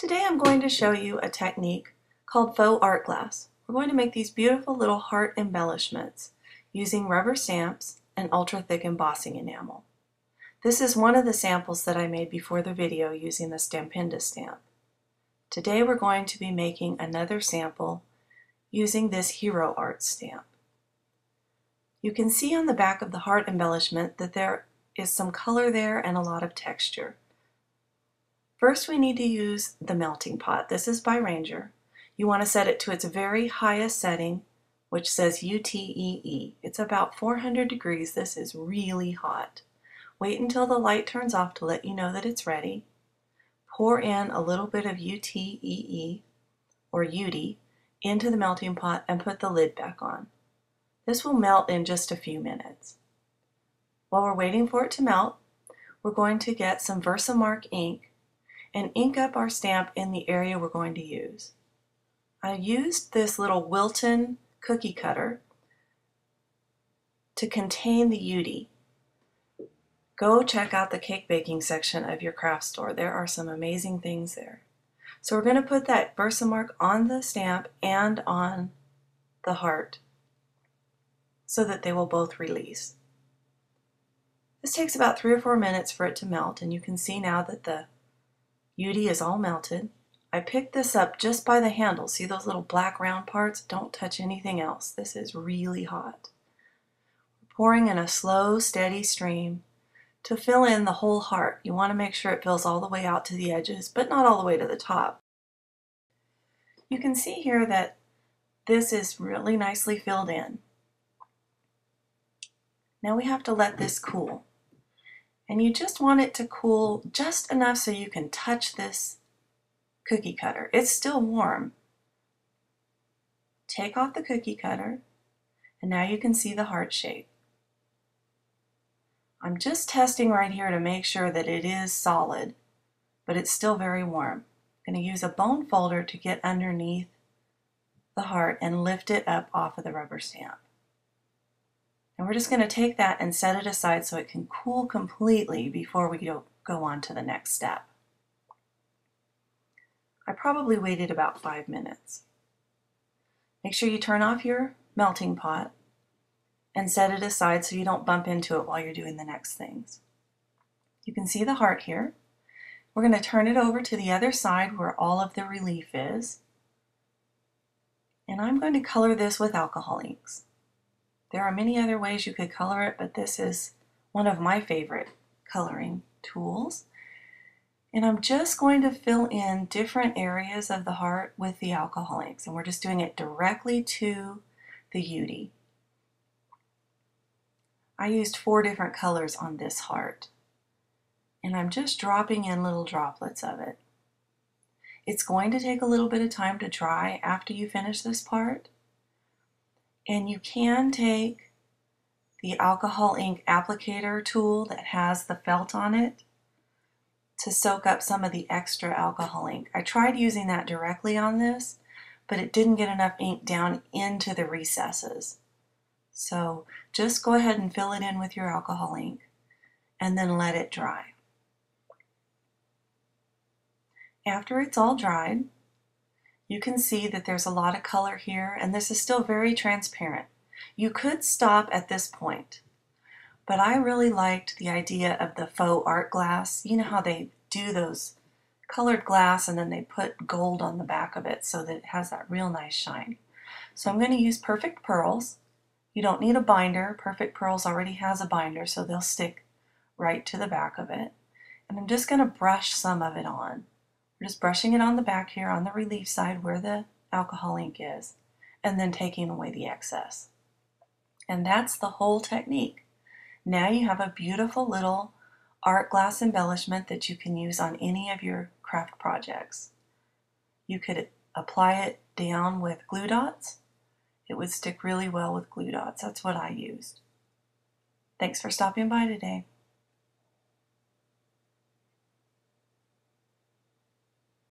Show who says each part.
Speaker 1: Today I'm going to show you a technique called faux art glass. We're going to make these beautiful little heart embellishments using rubber stamps and ultra thick embossing enamel. This is one of the samples that I made before the video using the Stampinda stamp. Today we're going to be making another sample using this Hero Art stamp. You can see on the back of the heart embellishment that there is some color there and a lot of texture. First we need to use the melting pot. This is by Ranger. You want to set it to its very highest setting, which says UTEE. It's about 400 degrees. This is really hot. Wait until the light turns off to let you know that it's ready. Pour in a little bit of UTEE or UTEE into the melting pot and put the lid back on. This will melt in just a few minutes. While we're waiting for it to melt, we're going to get some Versamark ink and ink up our stamp in the area we're going to use. I used this little Wilton cookie cutter to contain the UTEE. Go check out the cake baking section of your craft store. There are some amazing things there. So we're going to put that Versamark on the stamp and on the heart so that they will both release. This takes about 3 or 4 minutes for it to melt, and you can see now that the UTEE is all melted. I picked this up just by the handle. See those little black round parts? Don't touch anything else. This is really hot. Pouring in a slow, steady stream to fill in the whole heart. You want to make sure it fills all the way out to the edges, but not all the way to the top. You can see here that this is really nicely filled in. Now we have to let this cool. And you just want it to cool just enough so you can touch this cookie cutter. It's still warm. Take off the cookie cutter, and now you can see the heart shape. I'm just testing right here to make sure that it is solid, but it's still very warm. I'm going to use a bone folder to get underneath the heart and lift it up off of the rubber stamp. And we're just going to take that and set it aside so it can cool completely before we go on to the next step. I probably waited about 5 minutes. Make sure you turn off your melting pot and set it aside so you don't bump into it while you're doing the next things. You can see the heart here. We're going to turn it over to the other side where all of the relief is. And I'm going to color this with alcohol inks. There are many other ways you could color it, but this is one of my favorite coloring tools. And I'm just going to fill in different areas of the heart with the alcohol inks, and we're just doing it directly to the UTEE. I used 4 different colors on this heart, and I'm just dropping in little droplets of it. It's going to take a little bit of time to dry after you finish this part. And you can take the alcohol ink applicator tool that has the felt on it to soak up some of the extra alcohol ink. I tried using that directly on this, but it didn't get enough ink down into the recesses. So just go ahead and fill it in with your alcohol ink and then let it dry. After it's all dried, you can see that there's a lot of color here, and this is still very transparent. You could stop at this point, but I really liked the idea of the faux art glass. You know how they do those colored glass and then they put gold on the back of it so that it has that real nice shine. So I'm going to use Perfect Pearls. You don't need a binder. Perfect Pearls already has a binder, so they'll stick right to the back of it. And I'm just going to brush some of it on. We're just brushing it on the back here on the relief side where the alcohol ink is, and then taking away the excess. And that's the whole technique. Now you have a beautiful little art glass embellishment that you can use on any of your craft projects. You could apply it down with glue dots. It would stick really well with glue dots. That's what I used. Thanks for stopping by today.